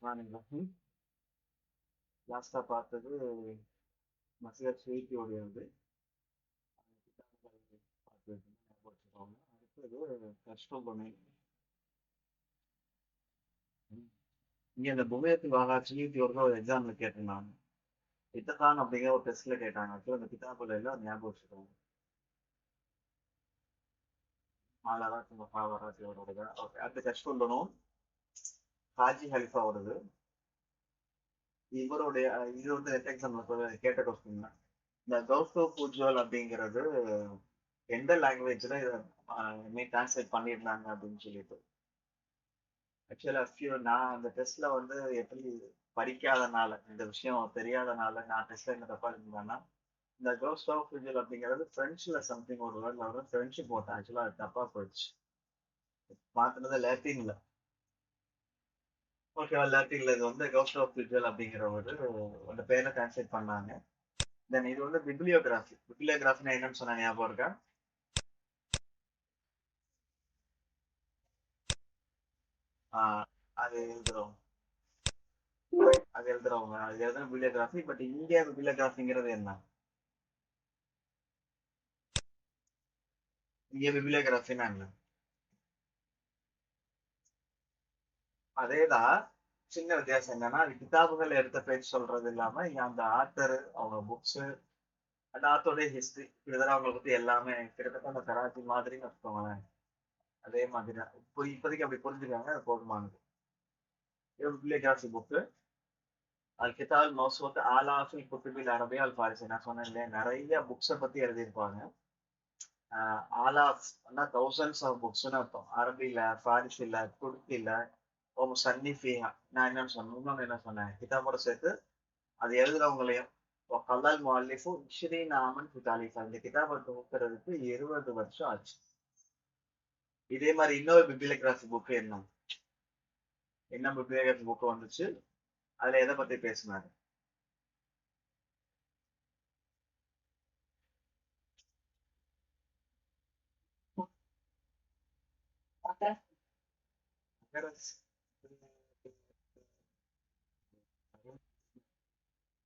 நானுங்களா லாஸ்டா பார்த்தது மசிகர் ஸ்வீட்டியோடையது பார்த்து ஞாபகம் வச்சுக்கோங்க. அடுத்தது கஷ்டம் பொண்ணு. இங்க இந்த புகையத்து வாகா ஸ்வீட்டியோட ஒரு எக்ஸாம்ல கேட்டிருந்தாங்க. இத்தகான் அப்படிங்கிற ஒரு டெஸ்ட்ல கேட்டாங்க. ஆக்சுவலா அந்த கிதாபுல எல்லாம் ஞாபகம் வச்சுக்கோங்க. மாலராத் மகாவராத்தியோட ஓகே. அடுத்த கஷ்டம் பொண்ணும் ஹாஜி ஹலிஃபாவோடது. இவருடைய இது வந்து நெட் எக்ஸாம்ல கேட்ட கொஸ்டின் தான். இந்த கௌஸ்டோ பூஜ்வால் அப்படிங்கிறது எந்த லாங்குவேஜ்ல இதை டிரான்ஸ்லேட் பண்ணியிருந்தாங்க அப்படின்னு சொல்லிட்டு. ஆக்சுவலா நான் அந்த டெஸ்ட்ல வந்து எப்படி படிக்காதனால இந்த விஷயம் தெரியாதனால நான் டெஸ்ட்ல என்ன தப்பா இருந்தேன்னா, இந்த கோஸ்ட் ஆஃப் ஃபியூச்சர் அப்படிங்கிறது பிரெஞ்சுல சம்திங் ஒரு வேர்ட்ல வரும். பிரெஞ்சு போட்டேன். ஆக்சுவலா அது தப்பா போயிடுச்சு. மாத்தினது லாட்டின்ல. ஓகேவா? லாட்டின்ல இது வந்து கோஸ்ட் ஆஃப் ஃபியூச்சர் அப்படிங்கிற ஒரு அந்த பேரை டிரான்ஸ்லேட் பண்ணாங்க. தென் இது வந்து பிப்ளியோகிராஃபி. பிப்ளியோகிராஃபினா என்னன்னு சொன்ன ஞாபகம் இருக்கா? ஆஹ் அது எழுதுறோம். அது எழுதுறவங்க அது எழுதுன பிப்ளியோகிராஃபி. பட் இந்தியா பிப்ளியோகிராஃபிங்கிறது என்ன? இந்திய பிப்ளியோகிராஃபின்னா என்ன? அதேதான். சின்ன வித்தியாசம் என்னன்னா, அது கிதாபுகள் எடுத்த பேச்சு சொல்றது இல்லாம இங்க அந்த ஆத்தர் அவங்க புக்ஸ் அந்த ஆத்தோடைய ஹிஸ்டரி இதெல்லாம் அவங்களை பத்தி எல்லாமே கிட்டத்தட்ட அந்த கராச்சி மாதிரின்னு வச்சுக்கோங்களேன். அதே மாதிரி தான் இப்போ இப்போதைக்கு அப்படி புரிஞ்சுக்காங்க. அது போதுமானது. இது பிப்ளியோகிராஃபி புக்கு. அது கிதால் மௌசூத் ஆலாஃபி குத்துபில் அரபியா அல் ஃபாரிசி. நான் சொன்னேன் இல்லையா, நிறைய புக்ஸை பத்தி எழுதியிருப்பாங்க. ஆலாஃப் தௌசண்ட்ஸ் ஆஃப் புக்ஸ்னு அர்த்தம். அரபில, ஃபாரிசில, துருக்கில, ஓ முசன்னிஃபிஹா. நான் என்னன்னு சொன்னேன், இன்னொன்னு என்ன சொன்னேன், கிதாபோட சேர்த்து அது எழுதுறவங்களையும். கல்லால் முஅல்லிஃபு 20 ஆமன் ஃபி தாலீஃபா. இந்த கிதாபை தொகுக்கிறதுக்கு 20 வருஷம் ஆச்சு. இதே மாதிரி இன்னொரு பிப்ளியோகிராஃபி புக் என்ன பிப்ளியோகிராஃபி புக் வந்துச்சு. அதுல எதை பத்தி பேசினாரு?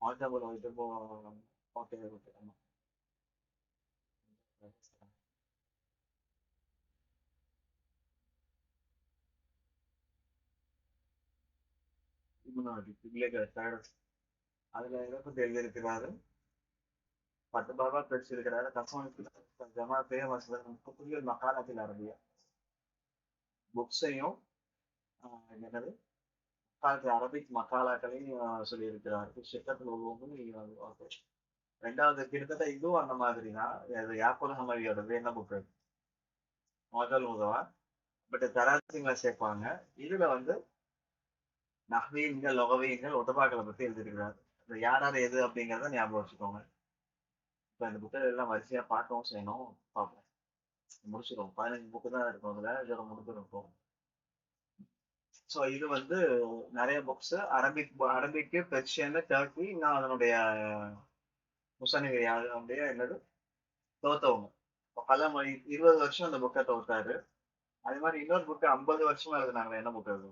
ஆஜாபுல இது ஓகே ஓகே. ஆமா. பிப்ளியோகிராஃபி அதுல எதை பத்தி எழுதியிருக்கிறாரு? 10 பாபா பிரிச்சிருக்கிறாரு. கசம் ஜமா ஃபேமஸ் புதிய மக்காலத்தில் அரபியா புக்ஸையும் என்னது மக்காலத்தில் அரபிக் மக்காலாக்களையும் சொல்லியிருக்கிறார். ஷிக்கத்தில் உருவமும். ரெண்டாவது கிட்டத்தட்ட இதுவும் அந்த மாதிரி தான். அது யாக்குல் ஹமவியோடது என்ன புக்கு? முதல் உதவா. பட் தராசிங்களை சேர்ப்பாங்க. இதுல வந்து நஹ்வீன்கள் லொகவீன்கள் ஒட்டபாக்களை பத்தி எழுதியிருக்கிறாரு. இந்த யார் யார் எது அப்படிங்கிறத ஞாபகம் வச்சுக்கோங்க. இப்ப இந்த புத்தகம் எல்லாம் வரிசையா பார்க்கவும் செய்யணும். பார்ப்போம். முடிச்சிடும். 15 புக்கு தான் இருக்கும். அதுல இதோட முடிஞ்சிருக்கும். ஸோ இது வந்து நிறைய புக்ஸ் அரபிக்கு பெர்ஷியன் டர்க்கி நான் அதனுடைய முசனிவி அதனுடைய என்னது தோத்தவங்க. பல 20 வருஷம் அந்த புக்கை தோத்தாரு. அது மாதிரி இன்னொரு புக்கு 50 வருஷமா எழுதுனாங்க. என்ன புக் அது?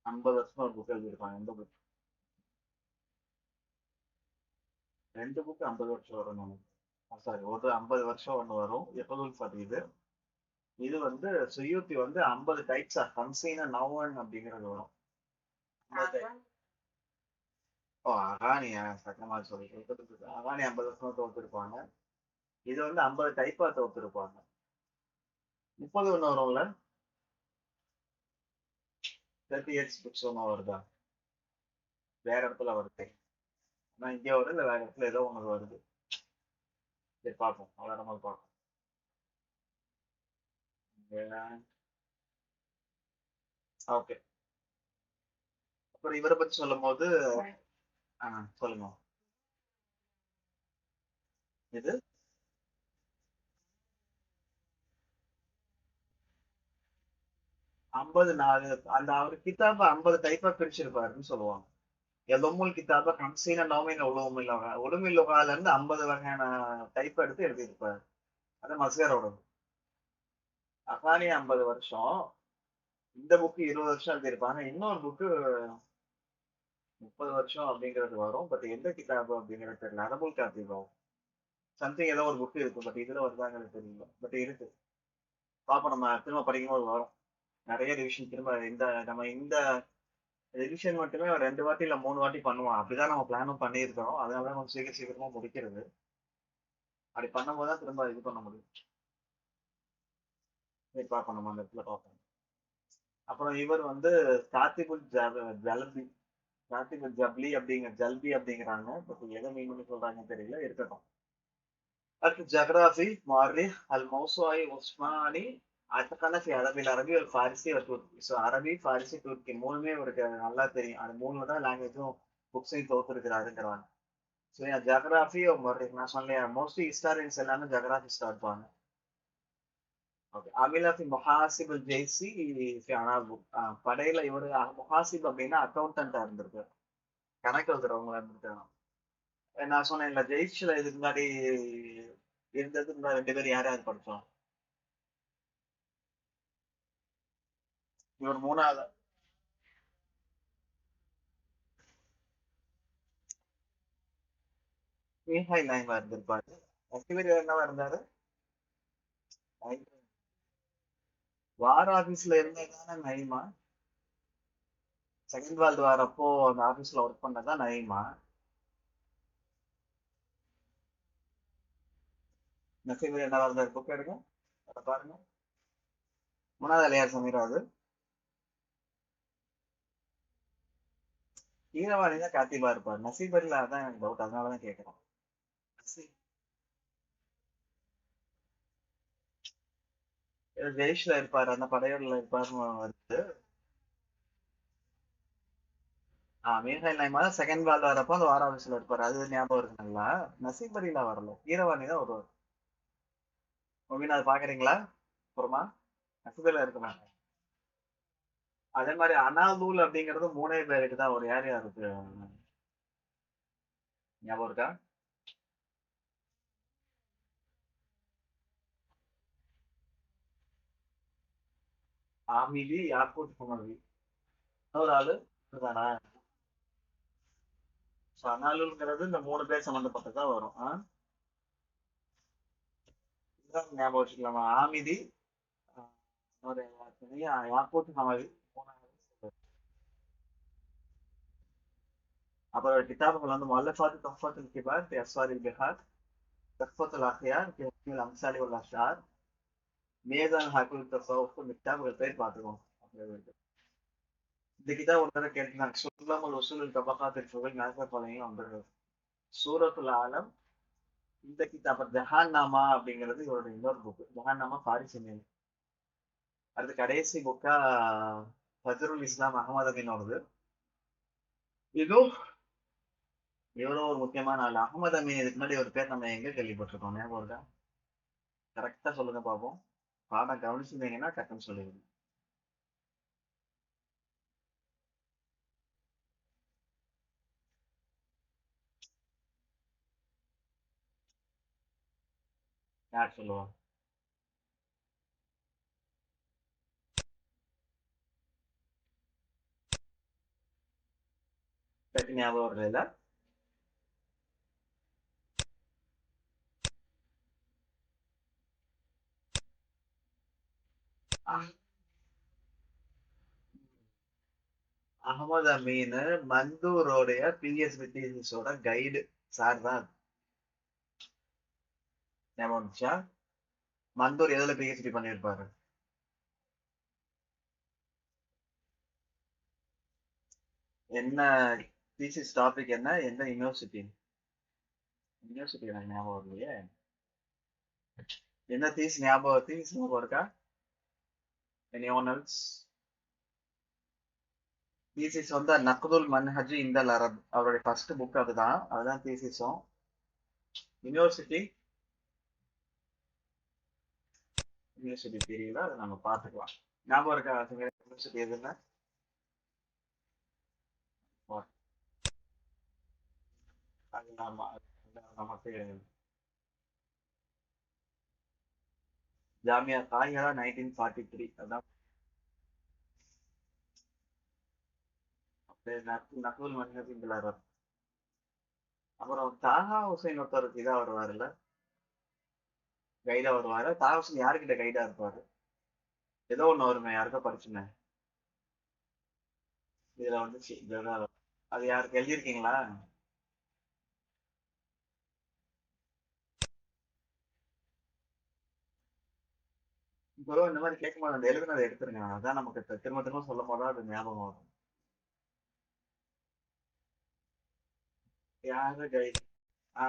50 வருஷமா ஒரு புக் எழுதியிருப்பாங்க. எந்த புக்? ரெண்டு புக்கு 50 வருஷம் வரும். சாரி, ஒரு 50 வருஷம் ஒன்று வரும். எப்போதும் பதியுது. இது வந்து சுயூத்தி வந்து 50 டைப்ஸ் ஆஃப் ஹம்சீனா நவன் அப்படிங்கிறது வரும். ஓ அகானியா சட்டமா சொல்லி அகானி 50 வருஷமா தோத்துருப்பாங்க. இது வந்து 50 டைப்பா தோத்துருப்பாங்க. 30 ஒண்ணு வரும்ல. 38 புக்ஸ் ஒன்று வருதா? வேற இடத்துல வருது. ஆனா இங்கே வருது இல்ல வேற இடத்துல ஏதோ ஒண்ணு வருது. சரி பார்ப்போம். அவ்வளோ நம்ம பார்ப்போம். ஓகே. அப்புறம் இவரை பத்தி சொல்லும் போது சொல்லுங்க. இது 50 நாலு அந்த அவர் கிதாப 50 டைப்பா பிரிச்சிருப்பாருன்னு சொல்லுவாங்க. எதொம்முல் கிதாப ஹம்சீன நௌமின உலுமில் லுகால இருந்து 50 வகையான டைப் எடுத்து எழுதியிருப்பாரு. அது மஸ்கரோட கஹானி 50 வருஷம். இந்த புக்கு 20 வருஷம் எழுதியிருப்பாங்க. இன்னொரு புக்கு 30 வருஷம் அப்படிங்கிறது வரும். பட் எந்த கிதாபு அப்படிங்கிறது தெரியல. அரபுல் காத்திப் வரும். சம்திங் ஏதோ ஒரு புக் இருக்கு. பட் இதுல வருதாங்கிறது தெரியல. பட் இருக்கு. பாப்போம், நம்ம திரும்ப படிக்கும்போது வரும். நிறைய ரிவிஷன் திரும்ப இந்த ரிவிஷன் மட்டுமே ஒரு 2 வாட்டி இல்ல 3 வாட்டி பண்ணுவோம். அப்படிதான் நம்ம பிளானும் பண்ணியிருக்கிறோம். அதனால கொஞ்சம் சீக்கிரமா முடிக்கிறது. அப்படி பண்ணும்போது தான் திரும்ப இது பண்ண முடியும். சரி, பார்ப்போம், நம்ம அந்த இடத்துல பார்ப்போம். அப்புறம் இவர் வந்து காத்திபுல் ஜலபி காத்திபுல் ஜல்பி அப்படிங்கிறாங்க. பட் எதை மீன் பண்ணி சொல்றாங்கன்னு தெரியல, இருக்கட்டும். அடுத்து ஜக்ராஃபி மாரிக் அல் மௌசுஆய் உஸ்மானி அத்தகான ஃபி அரபில் அரபி ஒரு ஃபாரிசி ஒரு துர்க்கி. ஸோ அரபி ஃபாரிசி துர்க்கி மூணுமே இவருக்கு நல்லா தெரியும். அந்த மூணுல தான் லாங்குவேஜும் புக்ஸையும் தோத்துருக்கிறாருங்கிறாங்க. ஸோ ஜக்ராஃபி மாரிக் நான் சொன்னேன், மோஸ்ட்லி ஹிஸ்டாரியன்ஸ் எல்லாமே ஜக்ராஃபிஸ்டா இருப்பாங்க. ஓகே. அமிலா ஃபி முஹாசிபுல் ஜெய்சி ஃபி அனாபு. படையில இவரு முஹாசிப் அப்படின்னா அக்கௌண்டன்டா இருந்திருக்காரு. கணக்கு எழுதுறவங்களா இருந்திருக்காங்க. நான் சொன்னேன் இல்ல, ஜெயிஷ்ல இதுக்கு முன்னாடி இருந்தது முன்னாடி 2 பேர் யார் யார் படிச்சோம்? இவர் மூணாவது. மீஹாய் நாயமா இருந்திருப்பாரு. ஃபர்ஸ்ட் பேர் என்னவா இருந்தாரு? வார் ஆபீஸ்ல இருந்ததானே நயிமா. செகண்ட் வேர்ல்டு வார் அப்போ அந்த ஆபீஸ்ல ஒர்க் பண்ணதான் நயிமா. நெக்ஸ்ட் பேர் என்னவா இருந்தாரு? புக் எடுங்க, அதை பாருங்க. மூணாவது அலையார் சமீராவது. ஈரவாணி தான் காத்திபா இருப்பார். நசீப் அலில அதான் எனக்கு டவுட், அதனாலதான் கேட்கிறேன். நசீப் ஜெயிஷ்ல இருப்பாரு, அந்த படையோட இருப்பாருன்னு வருது. மீர்ஹாயில் நாயமா தான் செகண்ட் வேர்ல்டு வார் அப்போ அந்த வார் ஆபீஸ்ல இருப்பாரு. அது ஞாபகம் இருக்கு நல்லா. நசீப் அலில வரல, ஈரவாணி தான் வருவார். முபின் அதை பாக்குறீங்களா? அப்புறமா நசீப் அலில இருக்குமா? அதே மாதிரி அனாதூல் அப்படிங்கிறது 3 பேருக்கு தான் ஒரு. யார் யாருக்கு ஞாபகம் இருக்கா? ஆமிலி, யாக்கூத், ஹுமவி. ஒரு ஆளு தானா? அனாலுங்கிறது இந்த 3 பேர் சம்பந்தப்பட்டதா வரும். இதான் ஞாபகம் வச்சுக்கலாமா? ஆமிதி, ஆஹ், இன்னொரு யாக்கூத், ஹுமவி. அப்புறம் கிதாபுகள் வந்து முல்லஃபாத் துஹ்ஃபத்துல் கிபார் ஃபி அஸ்வாரில் பிஹார், துஹ்ஃபத்துல் அஹ்யார் ஃபி ஹுக்மில் அம்சாலி வல் அஷ்ஆர், மீசான் ஹாக்கிம் தஸவ்வுஃப். இந்த கிதாபுகள் பேர் பார்த்துக்கோங்க. இந்த கிதாப் ஒரு தடவை கேட்டிருந்தாங்க. சுல்லமுல் உஸூலுல் தபகாத்தில் ஃபுகல் நாசர் பலையும் வந்துருக்கு. சூரத்துல் ஆலம். இந்த கிதாப் ஜஹான் நாமா அப்படிங்கிறது இவருடைய இன்னொரு புக். ஜஹான் நாமா ஃபாரிசி நேம். அடுத்து கடைசி புக்கா ஃபஜ்ருல் இஸ்லாம் அகமது அமீனோடது. இதுவும் இவரும் ஒரு முக்கியமான ஆள். அகமது அமீன் இதுக்கு முன்னாடி ஒரு பேர் நம்ம எங்க கேள்விப்பட்டிருக்கோம்? ஞாபகம் இருக்கா? கரெக்டா சொல்லுங்க பாப்போம். பாடம் கவனிச்சிருந்தீங்கன்னா டக்குன்னு சொல்லுங்க. யார் சொல்லுவா? டக்கு ஞாபகம் வருது இல்ல? அகமது அமீன் மந்தூரோடைய பிஎஸ்பி தீசிஸோட கைடு சார் தான். ஞாபகம் வந்துச்சா? மந்தூர் எதுல பிஹெச்டி பண்ணியிருப்பாரு? என்ன தீசிஸ் டாபிக் என்ன? எந்த யூனிவர்சிட்டி? யூனிவர்சிட்டி எனக்கு ஞாபகம் இல்லையே. என்ன தீசிஸ் ஞாபகம் இருக்கா? anyone else? தீசிஸ் வந்து நக்துல் மன்ஹஜி இந்தல் அரப். அவருடைய ஃபர்ஸ்ட் புக் அதுதான். அதுதான் தீசிஸும். யூனிவர்சிட்டி யூனிவர்சிட்டி தெரியல, அதை நம்ம பார்த்துக்கலாம். ஞாபகம் இருக்கா யூனிவர்சிட்டி எதுன்னு? அது நமக்கு ஜாமியா காய்கரா 1943. அதான் நக்குல் மணிரத்னம். அப்புறம் தாஹா ஹுசைன் ஒருத்தருக்கு இதா வருவாருல்ல, கைடா வருவாரு. தாஹா ஹுசைன் யாருக்கிட்ட கைடா இருப்பாரு? ஏதோ ஒண்ணு வருமே, யாருக்கோ படிச்சுனேன். இதுல வந்துச்சு இதுதான். அது யாருக்கு எழுதியிருக்கீங்களா? இப்போ இந்த மாதிரி கேட்கும்போது அந்த எழுதுனதை எடுத்துருங்க. அதான் நமக்கு திரும்ப திரும்ப சொல்லும் போது அது ஞாபகம் வரும். யாரு கைடு? ஆ,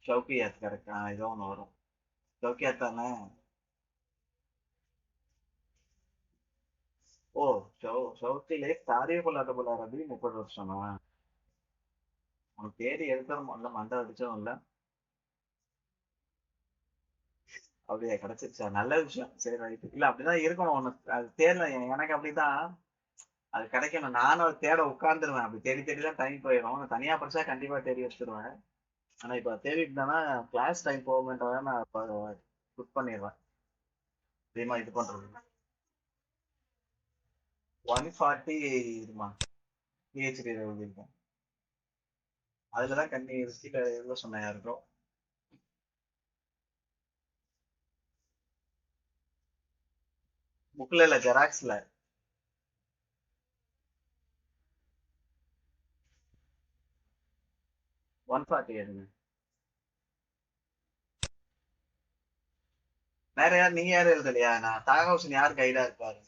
ஷவுக்கியாத் கரெக்ட். ஏதோ ஒண்ணு வரும். ஷவுக்கியாத் தானே? ஓ, ஷவுக்கிலே தாரீகுல் அதபுல் அரபி 30 வருஷமா? உனக்கு தேடி எடுத்துரும் இல்ல, மண்டை அடிச்சதும் இல்ல. அப்படியே கிடைச்சிருச்சா? நல்ல விஷயம். சரி, ரைட். இல்ல அப்படிதான் இருக்கணும் ஒண்ணு. அது தேடல, எனக்கு அப்படிதான். அது கிடைக்கணும். நானும் அதை தேட உட்கார்ந்துருவேன். அப்படி தேடி தேடி தான் டைம் போயிடும். நான் தனியா படிச்சா கண்டிப்பா தேடி வச்சிருவேன். ஆனா இப்ப தேடிட்டு தானே கிளாஸ் டைம் போகுமென்றத நான் புக் பண்ணிடுவேன். தெரியுமா இது பண்றது? 140 இதுமா, பிஹெச்டி எழுதியிருக்கேன். அதுலதான் கண்ணி கீழே எழுத சொன்னேன் யாருக்கோ. புக்ல இல்ல, ஜெராக்ஸ்ல. 140 எழுதுங்க. வேற யார், நீங்க யாரும் எழுதலையா? நான் தாகவசன் யார் கைடா இருப்பாரு?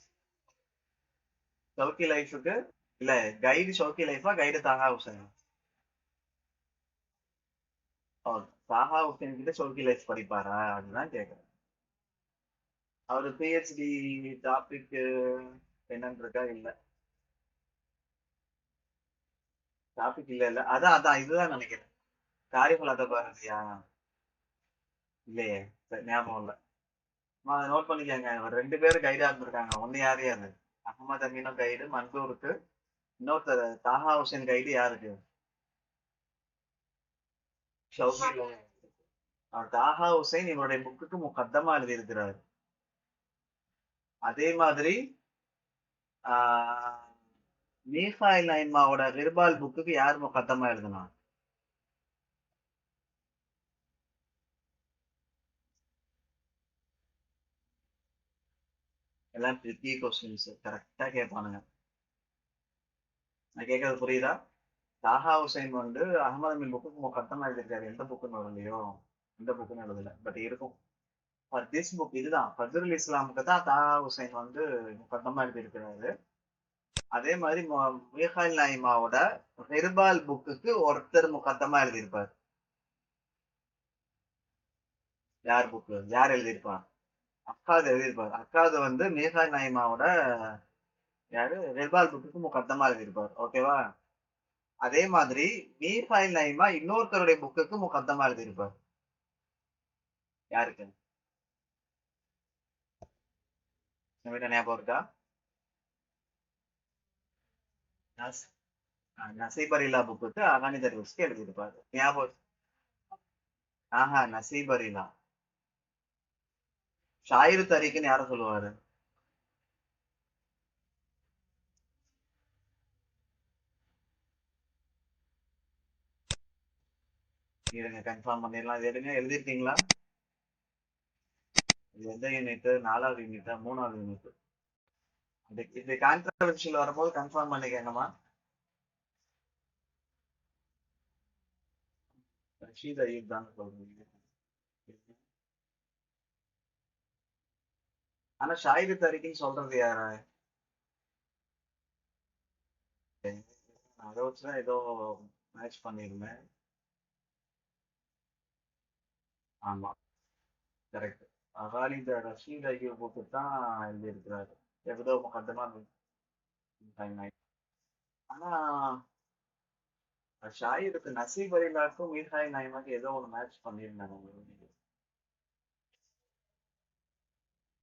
ஷவுக்கி லைஃபுக்கு இல்ல, கைடு ஷவுக்கி லைஃபா, கைடு தாகா ஹுசைனா? ஓ, தாகா ஹுசைன் கிட்ட ஷவுக்கி லைஃப் படிப்பாரா அதுதான் கேக்குறேன். அவரு பிஹெச்டி டாபிக் என்னன்னு இருக்கா? இல்ல, டாபிக் இல்ல இல்ல, அதான் அதான் இதுதான் நினைக்கிறேன். காரிஃபுல் அத பாரதியா? இல்லையே, சரி, ஞாபகம் இல்ல. அதை நோட் பண்ணிக்கோங்க. ஒரு ரெண்டு பேரும் கைடா இருந்திருக்காங்க. ஒன்னு யாரு யாரு? அகமது அமீனும் கைடு மன்சூருக்கு. இன்னொருத்தர் தாஹா ஹுசேன் கைடு யாருக்கு? ஷவுக்கி. தாஹா ஹுசைன் இவருடைய புக்குக்கு முகத்தமா எழுதியிருக்கிறார். அதே மாதிரி ஆஹ், மீசாயில் நைமாவோட விர்பால் புக்குக்கு யார் முகத்தமா எழுதுனா? எல்லாம் ட்ரிக்கி கொஸ்டின்ஸ், கரெக்டா கேட்பானுங்க. நான் கேட்கறது புரியுதா? தாஹா ஹுசைன் வந்து அகமது அமீன் புக்குக்கு முகத்தமா எழுதியிருக்காரு. எந்த புக்குன்னு வரலையோ, எந்த புக்குன்னு எழுதல, பட் இருக்கும். ஃபார் திஸ் புக் இதுதான் ஃபஜ்ருல் இஸ்லாமுக்கு தான் தாஹா ஹுசைன் வந்து முகத்தமா எழுதியிருக்கிறாரு. அதே மாதிரி மீகாயில் நாயிமாவோட ஹெர்பால் புக்குக்கு ஒருத்தர் முகத்தமா எழுதியிருப்பார். யார் புக்கு, யார் எழுதியிருப்பார்? அக்காது எழுதியிருப்பார். அக்காது வந்து மீகாயில் நாயிமாவோட யாரு ஹெர்பால் புக்குக்கு முகத்தமா எழுதியிருப்பார். ஓகேவா? அதே மாதிரி மீகாயில் நாயிமா இன்னொருத்தருடைய புக்குக்கு முகத்தமா எழுதியிருப்பார். யாருக்கு? நம்ம ஞாபகம் இருக்கா? நஸ்- நசீபரில்லா புக்குக்கு அகானி தர்விஸ்க்கு எழுதியிருப்பார். ஞாபகம்? ஆஹா, நசீபரில்லா. ஷாயிரு தரீக்குன்னு யார சொல்லுவாரு? இருங்க, கன்ஃபார்ம் பண்ணிடலாம். இது எடுங்க, எழுதிருக்கீங்களா? இது எந்த யூனிட்? 4வது யூனிட்டா, 3வது யூனிட்? இது கான்ட்ரவர்ஷியல் வரும்போது கன்ஃபார்ம் பண்ணிக்கங்கம்மா. ரஷீத் அய்யூப் தான் சொல்றீங்க. ஆனா ஷாயிரு தரிக்குன்னு சொல்றது யாரு? அதை வச்சுதான் ஏதோ மேட்ச் பண்ணிருந்தேன். ஆமா, கரெக்ட். அகாலி இந்த ரஷீத் அய்யூபுக்கு தான் எழுதியிருக்கிறாரு. எவ்வளோ முகத்தமா. ஆனா ஷாயிருக்கு நசீப் அலிலாக்கும் மீர்ஹாய் நாய்மாக்கு ஏதோ ஒரு மேட்ச் பண்ணியிருந்தாங்க.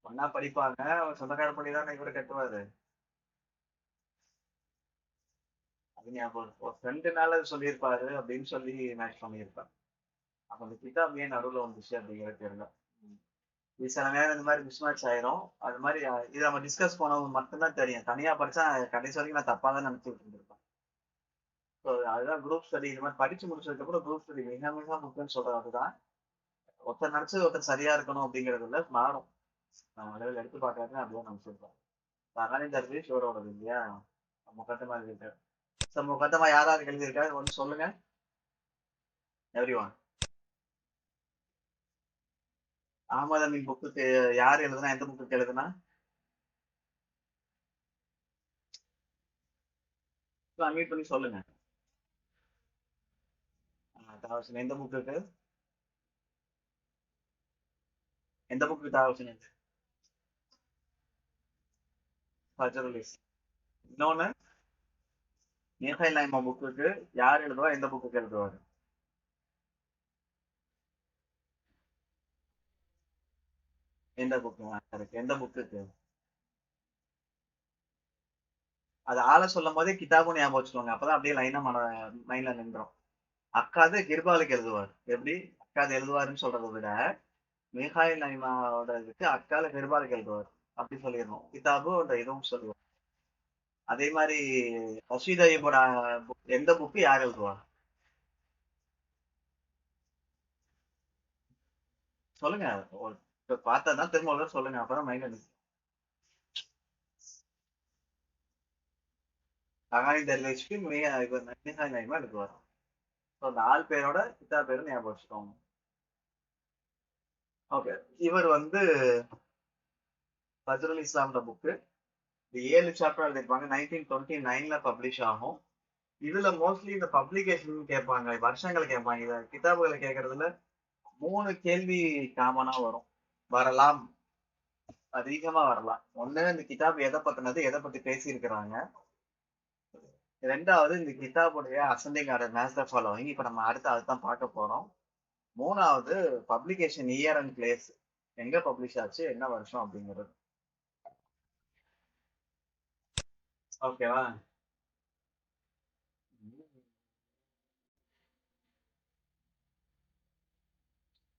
ஒன்னா படிப்பாங்க. அவர் சொந்தக்கார படி தான் இவரு கட்டுவாரு. அது ஞாபகம். ஒரு ஃப்ரெண்டுனால சொல்லியிருப்பாரு அப்படின்னு சொல்லி மேட்ச் பண்ணியிருப்பாங்க. அப்ப அந்த கிதாப் ஏன் நடுவுல வந்துச்சு அப்படிங்கிறது தெரியல. இது சில நேரம் இந்த மாதிரி மிஸ்மேட்ச் ஆயிரும். அது மாதிரி இது நம்ம டிஸ்கஸ் பண்ணவங்க மட்டும்தான் தெரியும். தனியா படிச்சா கடைசி வரைக்கும் நான் தப்பா தான் நினைச்சிட்டு இருந்திருப்பேன். ஸோ அதுதான் குரூப் ஸ்டடி. இது மாதிரி படிச்சு முடிச்சதுக்கு அப்புறம் குரூப் ஸ்டடி மிக மிக முக்கியம்னு சொல்றது அதுதான். ஒருத்தர் நினைச்சது ஒருத்தர் சரியா இருக்கணும் அப்படிங்கறதுல மாறும். நம்ம அளவில் எடுத்து பார்க்கறது அப்படியே நினைச்சிருப்போம். அதனால இந்த ரிவ்யூ ஷோரோடது இல்லையா, முகத்தமா எழுதியிருக்காரு. சார் முகத்தமா யார் யாருக்கு எழுதியிருக்காரு ஒன்று சொல்லுங்க everyone. Ahmed Amin book யார் எழுதுனா, எந்த புக்கு எழுதுனா? அன்மியூட் பண்ணி சொல்லுங்க. தாவசின் எந்த புக்குக்கு? எந்த புக்கு தாவசின்? ஃபஜ்ருல். இன்னொன்னு மீகாயில் நாய்மா புக்குக்கு யார் எழுதுவா, எந்த புக்குக்கு எழுதுவாரு? எந்த புக்கு? எந்த புக்குக்கு? அது ஆள சொல்லும் போதே கிதாபும் ஞாபகம் வச்சுக்கோங்க. அப்பதான் அப்படியே லைனா மைண்ட்ல நின்றோம். அக்காது கிர்பாலுக்கு எழுதுவார். எப்படி அக்காது எழுதுவாருன்னு சொல்றதை விட மீகாயில் நைமாவோட இதுக்கு அக்கால கிர்பாலுக்கு எழுதுவார் அப்படி சொல்லிடணும். கிதாபு இதுவும் சொல்லுவார். அதே மாதிரி ரஷீத் ஐயப்போட எந்த புக்கு யார் எழுதுவா சொல்லுங்க. பார்த்தா திரும்ப ஒரு சொல்லுங்க, அப்பதான் மைண்ட்ல நிற்கும். அகானி தர்வேஷ்க்கு மீகாயில் நைமா எழுதுவார். ஸோ அந்த ஆள் பேரோட கிதாப் பேரும் ஞாபகம் வச்சுக்கோங்க. ஓகே. இவர் ஃபஜ்ருல் இஸ்லாம்ன்ற புக்கு 7 சாப்டர் எழுதிருப்பாங்க. 1929 பப்ளிஷ் ஆகும். இதுல மோஸ்ட்லி இந்த பப்ளிகேஷன் கேட்பாங்க, வருஷங்கள் கேட்பாங்க. இத கிதாபுகளை கேட்கறதுல 3 கேள்வி காமனா வரலாம், அதிகமா வரலாம். ஒண்ணு, இந்த கிதாப் எதை பத்தினது, எதை பத்தி பேசி இருக்கிறாங்க. ரெண்டாவது, இந்த கிதாபுடைய அசெண்டிங் ஆர்டர், மேஸ்டர் ஃபாலோவிங். இப்ப நம்ம அடுத்து அதுதான் பார்க்க போறோம். மூணாவது, பப்ளிகேஷன் இயர் அண்ட் பிளேஸ், எங்க பப்ளிஷ் ஆச்சு, என்ன வருஷம் அப்படிங்கிறது. ஓகேவா?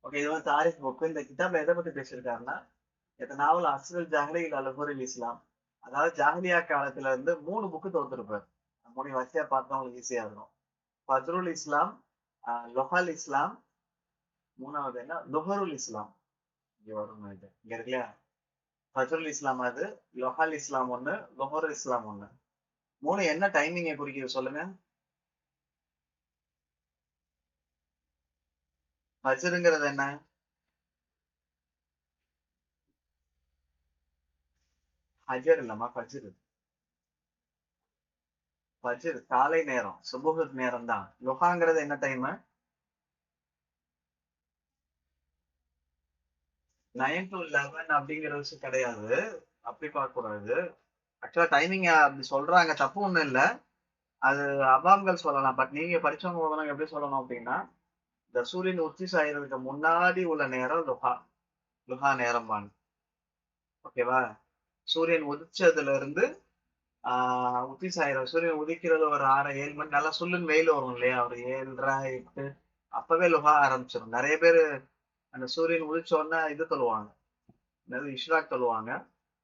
ஓகே. இது தாரிக் புக். இந்த கிதாப்ல எதை பத்தி பேசியிருக்காருன்னா, இந்த நாவல் அஸ்ருல் ஜாஹ்லில் அல் இஸ்லாம், அதாவது ஜாஹ்லியா காலத்துல இருந்து 3 புக்கு தொகுத்திருப்பார். 3 வரிசையா பார்த்தா உங்களுக்கு ஈஸியா இருக்கும். ஃபஜ்ருல் இஸ்லாம், லொஹல் இஸ்லாம், மூணாவது என்ன, லுஹருல் இஸ்லாம். இங்க வரும் இங்க இருக்குல்லையா, ஃபஜ்ருல் இஸ்லாம் அது, லொஹல் இஸ்லாம் ஒண்ணு, லுஹருல் இஸ்லாம் ஒண்ணு. 3 என்ன டைமிங்க குறிக்குது சொல்லுங்க. ஃபஜ்ருங்கிறது என்ன? ஹஜர் இல்லம்மா, ஃபஜ்ரு. ஃபஜ்ர் காலை நேரம், சுபுஹ் நேரம் தான். லுஹாங்கிறது என்ன டைம்? 9 to 11 அப்படிங்கிற விஷயம் கிடையாது. அப்படி பார்க்க கூடாது. ஆக்சுவலா டைமிங் அப்படி சொல்றாங்க, தப்பு ஒண்ணும் இல்ல. அது அவாம்கள் சொல்லலாம். பட் நீங்க படிச்சவங்க போதெல்லாம் எப்படி சொல்லணும் அப்படின்னா, இந்த சூரியன் உச்சி சாயறதுக்கு முன்னாடி உள்ள நேரம் லுஹா. லுஹா நேரம் தான். ஓகேவா? சூரியன் உதிச்சதுல இருந்து உச்சி சாயிரம், சூரியன் உதிக்கிறது ஒரு 6 7 மணி, நல்லா சுல்லுன்னு வெயில் வரும் இல்லையா, ஒரு 7:30 8, அப்பவே லுஹா ஆரம்பிச்சிடும். நிறைய பேர் அந்த சூரியன் உதிச்ச உடனே இது சொல்லுவாங்க, இஷ்ராக் சொல்லுவாங்க.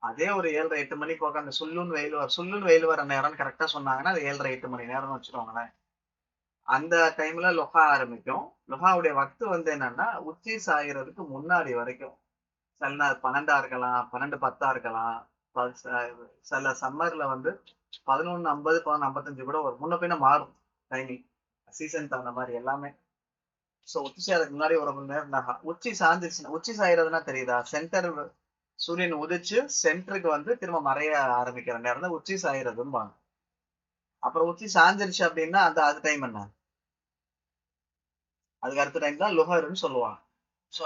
அதே ஒரு 7:30 8 மணி போக அந்த சுல்லுன்னு வெயில் வர நேரம்னு கரெக்டா சொன்னாங்கன்னா அது 7:30 8 மணி நேரம்னு வச்சுக்கோங்களேன். அந்த டைம்ல லொஹா ஆரம்பிக்கும். லொஹாவுடைய வக்து என்னன்னா, உச்சி சாயறதுக்கு முன்னாடி வரைக்கும். சில நாள் 12 இருக்கலாம், 12:10 இருக்கலாம். சில சம்மர்ல 11:50 11:55 கூட ஒரு முன்ன பின்ன மாறும் டைமிங், சீசன் தகுந்த மாதிரி எல்லாமே. ஸோ உச்சி சாயறதுக்கு முன்னாடி ஒரு மணி நேரம் தான். உச்சி சாஞ்சிருச்சுன்னா, உச்சி சாயறதுன்னா தெரியுதா, சென்டர் சூரியன் உதிச்சு சென்டருக்கு திரும்ப மறைய ஆரம்பிக்கிற நேரம் தான் உச்சி சாயறதும்பாங்க. அப்புறம் உச்சி சாஞ்சிருச்சு அப்படின்னா அந்த அது டைம் என்ன, அதுக்கு அடுத்த டைம் தான் லுஹர்னு சொல்லுவாங்க. ஸோ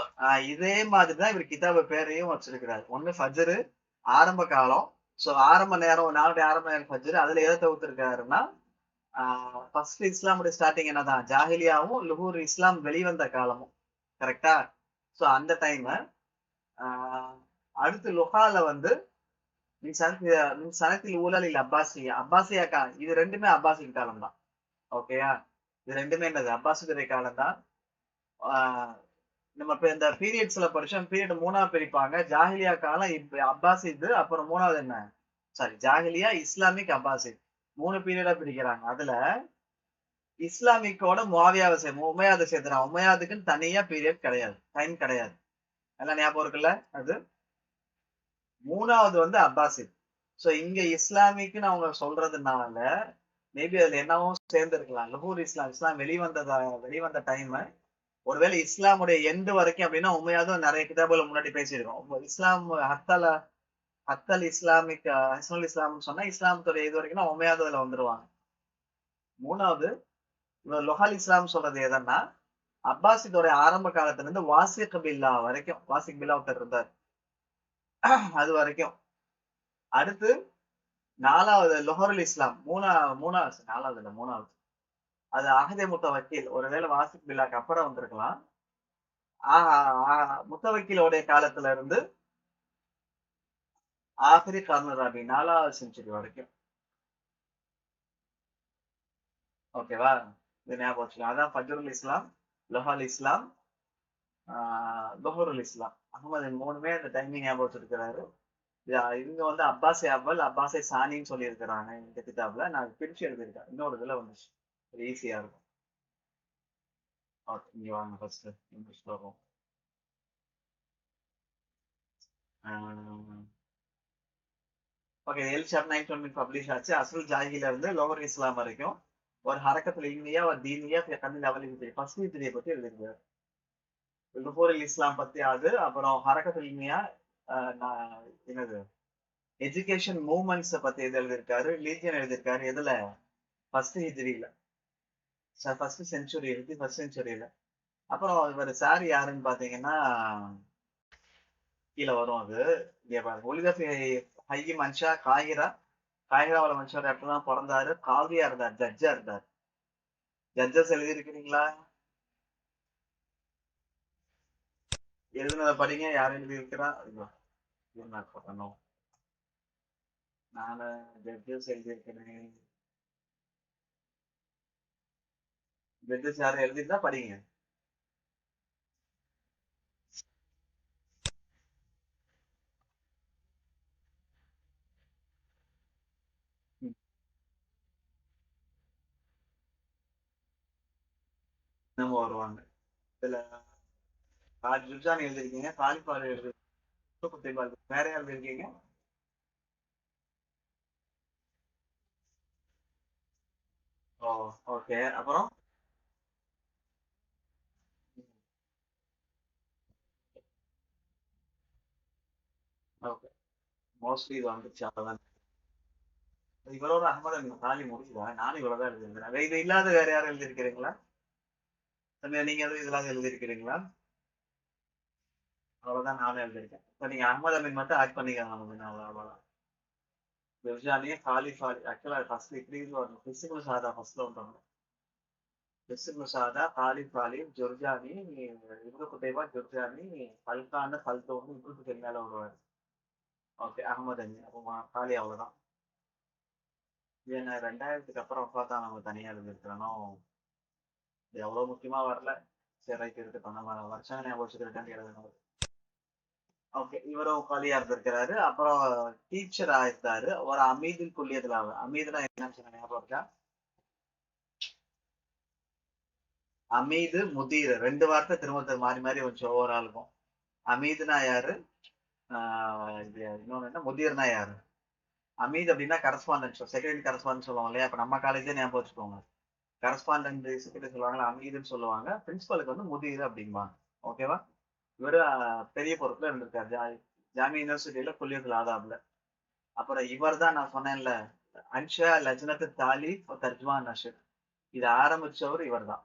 இதே மாதிரிதான் இவர் கிதாப பேரையும் வச்சிருக்கிறாரு. ஒண்ணு ஃபஜ்ரு ஆரம்ப காலம். ஸோ ஆரம்ப நேரம், நாளுடைய ஆரம்ப நேரம் ஃபஜ்ரு. அதுல எதை தவிர்த்திருக்காருன்னா, ஃபர்ஸ்ட் இஸ்லாமுடைய ஸ்டார்டிங் என்னதான், ஜாஹிலியாவும் லுஹூர் இஸ்லாம் வெளிவந்த காலமும். கரெக்டா? ஸோ அந்த டைம். அடுத்து லுஹால மின் சனத்தில் ஊழலில் அப்பாசியா, அப்பாசியா காலம். இது ரெண்டுமே அப்பாசின் காலம் தான். ஓகேயா? இது ரெண்டுமே என்னது, அப்பாசியுடைய காலம் தான். ஆஹ் நம்ம இப்ப இந்த பீரியட்ஸ்ல படிச்சோம். பீரியட் 3ஆ பிரிப்பாங்க. ஜாஹிலியா காலம், இப்ப அப்பாசிது, அப்புறம் 3வது என்ன? Sorry, ஜாஹிலியா, Islamic, அப்பாசித். 3 பீரியடா பிரிக்கிறாங்க. அதுல இஸ்லாமிக்கோட முஆவியாவை உமையாதை சேர்த்துறான். உமையாதுக்குன்னு தனியா பீரியட் கிடையாது, டைம் கிடையாது. எல்லாம் ஞாபகம் இருக்குல்ல அது. 3வது வந்து அப்பாசித். சோ இங்க இஸ்லாமிக்குன்னு அவங்க சொல்றதுனால மேபி அதுல என்னவும் சேர்ந்து இருக்கலாம். லுஹூர் இஸ்லாம், இஸ்லாம் வெளிவந்த டைம், ஒருவேளை இஸ்லாமுடைய எண்டு வரைக்கும் அப்படின்னா உண்மையாவது நிறைய கிதாபுல முன்னாடி பேசியிருக்கோம். இஸ்லாம் ஹத்தல் இஸ்லாமிக் ஹஸ்னுல் இஸ்லாம்னு சொன்னா இஸ்லாமத்துடைய இது வரைக்கும் உண்மையாவது அதுல வந்துருவாங்க. 3வது இவர் லொஹால் இஸ்லாம் சொல்றது எதன்னா, அப்பாசிதோடைய ஆரம்ப காலத்துல இருந்து வாசிக் பில்லா வரைக்கும், வாசிக் பில்லா ஒருத்தர் இருந்தார், அது வரைக்கும். அடுத்து 4வது லொஹருல் இஸ்லாம், மூணாவது, 4வது இல்ல 3வது, அது அகதே முத்தவக்கீல். ஒருவேளை வாசிக் பில்லாக்கு அப்புறம் வந்திருக்கலாம். முத்தவக்கீலோடைய காலத்துல இருந்து ஆஹிரி கர்னு ரபி, 4வது செஞ்சுரி வரைக்கும். ஓகேவா? இது ஞாபகம் வச்சுக்கலாம். அதான் ஃபஜ்ருல் இஸ்லாம், லொஹால் இஸ்லாம், லொஹருல் இஸ்லாம். அகமது 3மே அந்த டைமிங் ஞாபகம் வச்சிருக்கிறாரு. இவங்க வந்து அப்பாஸே அவ்வல், அப்பாஸே சானின்னு சொல்லி இருக்கிறாங்க இந்த கிதாப்ல. நான் பிரிச்சு எழுதியிருக்கேன், இன்னொரு இதுல வந்துச்சு, ஈஸியா இருக்கும். ஓகே, இங்க வாங்க ஃபர்ஸ்ட் இங்கிலீஷ் வரும். ஓகே, எல் ஷாப் 920 பப்ளிஷ் ஆச்சு. அசல் ஜாகில இருந்து லோவர் இஸ்லாம் வரைக்கும் ஒரு ஹரக்கத்துல இல்மியா ஒரு தீனியா கண்ணில் அவலிக்கு ஃபர்ஸ்ட் ஹிஜ்ரியை பத்தி எழுதியிருக்காரு. லுஹூரில் இஸ்லாம் பத்தி அது, அப்புறம் ஹரக்கத்துல இல்மியா, என்னது, எஜுகேஷன் மூவ்மெண்ட்ஸை பத்தி எது எழுதியிருக்காரு, லீஜியன் எழுதியிருக்காரு. எதுல? ஃபர்ஸ்ட் ஹிஜ்ரியில, ஃபர்ஸ்ட் செஞ்சுரி இருக்கு, ஃபர்ஸ்ட் செஞ்சுரியில. அப்புறம் இவர் சார் யாருன்னு பாத்தீங்கன்னா கீழே வரும் அது. ஒலிதஃபி ஹையி மன்ஷா காகிரா, காகிராவில் மனுஷர் இடத்துல தான் பிறந்தாரு. காவியா இருந்தார், ஜட்ஜா இருந்தார். ஜட்ஜஸ் எழுதியிருக்கிறீங்களா? எழுதுனதை படிங்க. யார் எழுதியிருக்கிறா? பண்ணணும். நான் ஜட்ஜஸ் எழுதியிருக்கிறேன். ஜட்ஜஸ் யாரும் எழுதிருந்தா படிங்க. நம்ம வருவாங்க. இதுல ஜுல்ஜான் எழுதிருக்கீங்க, காலிஃபார் எழுதி, வேற யார் எழுதிருக்கீங்க? ஓ, ஓகே. அப்புறம் ஓகே, மோஸ்ட்லி இது வந்துச்சு. அவ்வளவுதான். இவரோட அகமது காலி முடிச்சுதா? நானும் இவ்வளவுதான் எழுதியிருக்கிறேன். இது இல்லாத வேற யாரும் எழுதியிருக்கிறீங்களா? நீங்க எதுவும் இதெல்லாம் எழுதியிருக்கிறீங்களா? அவ்வளவுதான், நானும் எழுதியிருக்கேன். இப்ப நீங்க அகமது அமீன் மட்டும் ஆட் பண்ணிக்கலாம். நமக்கு அவ்வளவுதான். ஜுர்ஜானி, காலிஃபார், ஆக்சுவலா ஃபர்ஸ்ட் இப்படி வரணும். பிசிபிள் சாதா ஃபர்ஸ்ட்ல வந்துடணும். பிசிபிள் சாதா, காலிஃபாலி, ஜுர்ஜானி, இப்னு குதைபா, ஜுர்ஜானி, ஹல்கான, ஹல்தோன்னு இப்னு மேல வருவாரு. ஓகே, அகமது அமீன். அப்போ காலி அவ்வளவுதான். ஏன்னா 2000க்கு அப்புறம் பார்த்தா நம்ம தனியா எழுதிருக்கிறோம். இது எவ்வளவு முக்கியமா வரல. சரி, ரைட், இருக்கட்டும். நம்ம வருஷம் ஞாபகம் வச்சுக்கிட்டு எழுதணும். ஓகே, இவரும் காலியா இருந்திருக்கிறாரு. அப்புறம் டீச்சர் ஆயிருந்தாரு ஒரு அமீதின் குல்லியத்துல. அமீதுனா என்னன்னு சொன்ன ஞாபகம் இருக்கா? அமீது, முதீர், 2 வார்த்தை திரும்ப மாறி மாறி கொஞ்சம் ஒவ்வொரு ஆளுக்கும். அமீதுனா யாரு? இன்னொன்னு என்ன, முதீர்னா யாரு? அமீத் அப்படின்னா கரஸ்பாண்டன்ஸ், செக்ரட்டரி கரஸ்பாண்டன்ஸ் சொல்லுவாங்க இல்லையா? அப்ப நம்ம காலேஜே ஞாபகம் வச்சுக்கோங்க. கரஸ்பாண்டன்ட் செக்ரட்டரி சொல்லுவாங்க, அமீதுன்னு சொல்லுவாங்க. பிரின்சிபலுக்கு வந்து முதீர் அப்படிம்பாங்க. ஓகேவா? இவரு பெரிய பொறுப்புல இருந்திருக்காரு ஜாமியா யூனிவர்சிட்டியில குல்லியத்துல் ஆதாப்ல. அப்புறம் இவர் தான் நான் சொன்னேன்ல, அன்ஷா லஜ்னத்து தாலீஃப் தர்ஜுமான் நஷர், இதை ஆரம்பிச்சவர் இவர் தான்.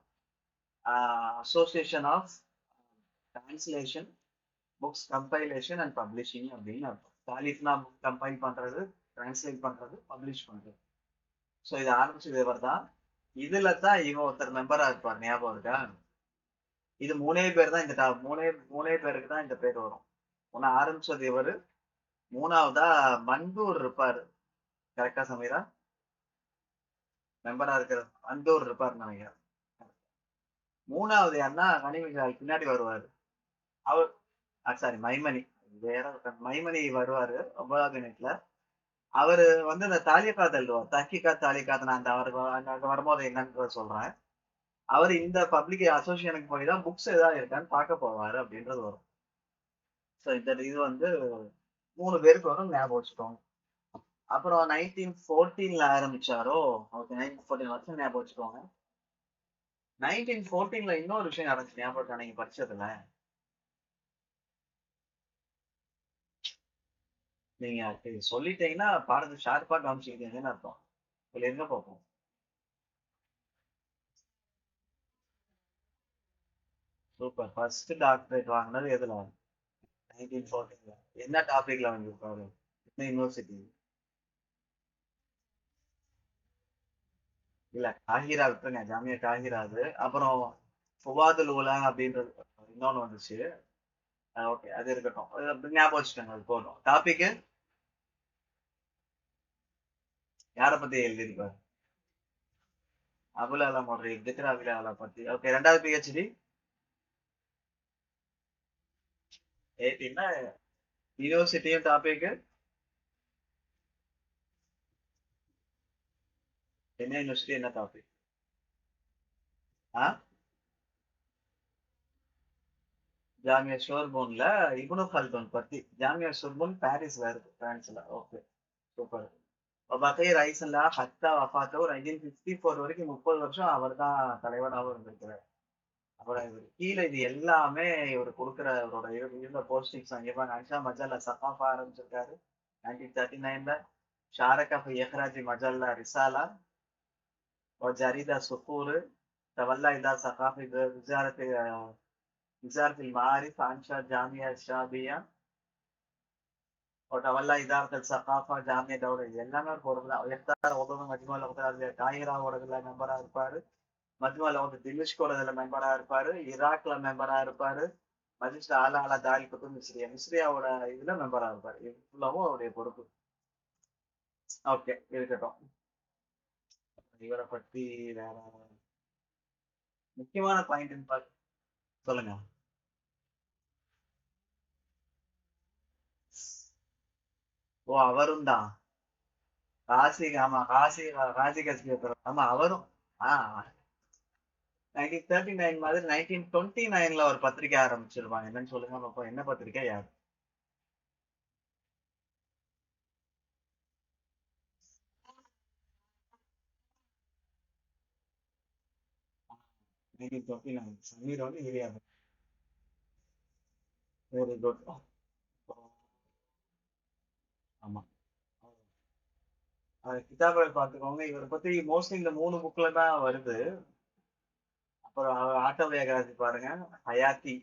Association of translation, books compilation and publishing அப்படின்னு அர்த்தம். தாலீஃப்னா புக் கம்பைல் பண்றது, டிரான்ஸ்லேட் பண்றது, பப்ளிஷ் பண்றது. ஸோ இதை ஆரம்பிச்சது இவர் தான். இதுல தான் இவன் ஒருத்தர் மெம்பரா இருப்பார், ஞாபகம் இருக்கா? இது 3 பேர் தான் இந்த மூணே பேருக்கு தான் இந்த பேர் வரும். ஒன்னு ஆரம்பிச்சது இவரு, 3வதா மன்தூர் இருப்பாரு. கரெக்டா சமீரா? மெம்பரா இருக்கிற மன்தூர் இருப்பாருன்னு நினைக்கிறேன். மூணாவது யாருன்னா கனிமிசால் பின்னாடி வருவாரு. அவர் சாரி மைமணி. வேற மைமணி வருவாரு 9வது யூனிட்ல. அவரு வந்து இந்த தாலிகாத் எழுதுவார். தஹ்கீகாத் தாலிகாத் நான் அந்த அவரு அங்க வரும்போது என்னன்றத சொல்றேன். அவரு இந்த பப்ளிக் அசோசியேஷனுக்கு போய் தான் புக்ஸ் ஏதாவது இருக்கான்னு பார்க்க போவாரு அப்படின்றது வரும். ஸோ இந்த இது வந்து 3 பேருக்கு வரும், ஞாபகம் வச்சுக்கோங்க. அப்புறம் 1914ல ஆரம்பிச்சாரோ, ஓகே 1914 வருஷம் ஞாபகம் வச்சுக்கோங்க. 1914ல இன்னொரு விஷயம் நடந்துச்சு, ஞாபகம் இருக்கா நீங்க படிச்சதுல? நீங்க சொல்லிட்டீங்கன்னா பாடத்தை ஷார்ப்பா காமிச்சிருக்கீங்கன்னு அர்த்தம். இதுல எங்க பார்ப்போம். சூப்பர். ஃபர்ஸ்ட் டாக்டரேட் வாங்கினது எதுல? 1914ல. என்ன டாபிக்ல வாங்கியிருப்பாரு? என்ன யூனிவர்சிட்டி? இல்ல காகிரா விட்டுருங்க, ஜாமியா காகிரா அது. அப்புறம் ஃபுவாதுல் உலா அப்படின்றது இன்னொன்னு வந்துச்சு. ஓகே அது இருக்கட்டும். அது அப்படி ஞாபகம் வச்சுக்கோங்க, அது போதும். டாபிக் யாரை பத்தி எழுதியிருப்பாரு? அபுல் அலாம் ஒரு திக்ரா அபுல் அலாம் பத்தி. ஓகே, ரெண்டாவது பிஹெச்டி 18னா யூனிவர்சிட்டியும் டாபிக் என்ன யூனிவர்சிட்டி என்ன டாபிக்? ஆ ஜாமியா ஷோர்போன்ல இப்னு கல்தூன் பத்தி. ஜாமியா ஷோர்போன் பாரிஸ்ல இருக்கு, பிரான்ஸ்ல. Okay super. பகை ரைசல்லா ஹத்தா வஃபாத்தோ 1954 வரைக்கும் 30 வருஷம் அவர் தான் தலைவராகவும் இருந்திருக்கிறார். அப்புறம் இவர் கீழே இது எல்லாமே இவர் கொடுக்குற அவரோட இருந்த போஸ்டிங்ஸ் அங்கே அன்ஷா மஜல்லா சஃபாஃபா ஆரம்பிச்சிருக்காரு 1939ல. ஷாரகா ஃபி இஹ்ராஜி மஜல்லா ரிசாலா وجريدة صقور. تولى إدارة ثقافة وزارة المعارف أنشأ جامعة الشعبية. وتولى إدارة الثقافة جامعة دولة எல்லாமே ஒரு பொறுப்பு தான். எஃப்தார் உதவு மஜ்மா லகுதா காஹிராவோட இதுல மெம்பரா இருப்பாரு. மஜ்மா லகுது திமிஷ்கோட இதுல மெம்பரா இருப்பாரு. ஈராக்ல மெம்பரா இருப்பாரு. மஜிஸ்ல ஆலா அலா தாரி குத்து மிஸ்ரியா மிஸ்ரியாவோட இதுல மெம்பரா இருப்பாரு. இது ஃபுல்லாவும் அவருடைய பொறுப்பு. ஓகே இருக்கட்டும். இவரை பத்தி வேற முக்கியமான பாயிண்ட் சொல்லுங்க. ஓ அவரும் தான். காசி, ஆமா காசி. காசி கஸ்பி ஆமா அவரும். ஆஹ் 1939 மாதிரி 1929ல ஒரு பத்திரிக்கை ஆரம்பிச்சிருப்பாங்க. என்னன்னு சொல்லுங்க பாப்போம். என்ன பத்திரிக்கை யார்? 1929 சமீர் வந்து இலியா. Very good. ஆமா. கிதாபுகள் பார்த்துக்கோங்க. இவரை பத்தி மோஸ்ட்லி இந்த 3 புக்ல தான் வருது. அப்புறம் ஆட்டோபயோகிராஃபி பாருங்க, ஹயாத்தி.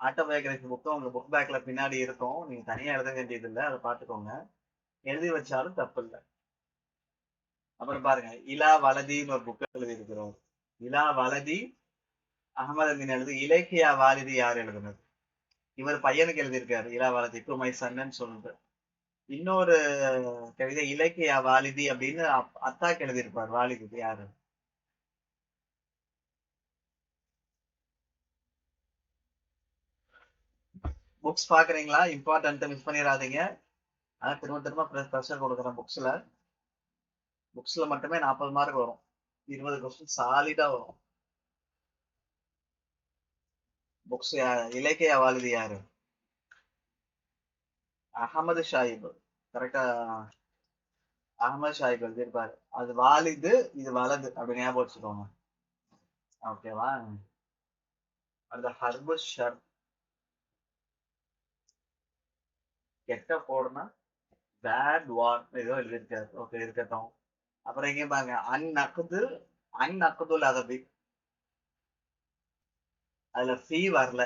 ஆட்டோபயோகிராஃபி புக்கும் உங்க புக் பேக்ல பின்னாடி இருக்கும். நீங்க தனியா எழுத வேண்டியது இல்லை, அதை பார்த்துக்கோங்க. எழுதி வச்சாலும் தப்பு இல்லை. அப்புறம் பாருங்க, இலா வலதின்னு ஒரு புக் எழுதி இருக்கிறோம். இலா வலதி அகமது அமீன் எழுது. இலக்கியா வாலிதி யார் எழுதுனது? இவர் பையனுக்கு எழுதியிருக்காரு, இலா வலதி டு மை சன்னு சொல்லிட்டு. இன்னொரு கவிதை இலக்கியா வாலிதி அப்படின்னு அத்தாக்கு எழுதியிருப்பார். வாலிதி யாரு? புக்ஸ் பாக்குறீங்களா? இம்பார்ட்டன்ட் மிஸ் பண்ணிடாதீங்க. ஆனா திரும்ப திரும்ப ப்ரெஷர் கொடுக்குறேன். புக்ஸ்ல மட்டுமே 40 மார்க் வரும். 20 கொஸ்டின் சாலிடா வரும். புக்ஸ் இலக்கிய வாலிதி யாரு? அகமது ஷாஹிப். கரெக்டா? அகமது ஷாஹிப் எழுதியிருப்பாரு. அது வாலிது, இது வலது அப்படி ஞாபகம் வச்சுக்கோங்க. ஓகேவா? அந்த ஹர்பு ஷர் கெட்ட போடுனா பேட் வார் ஏதோ எழுதியிருக்காரு. ஓகே இருக்கட்டும். அப்புறம் எங்க பாருங்க, அந்நக்குதுல் அதபி. அதுல ஃபீ வரல.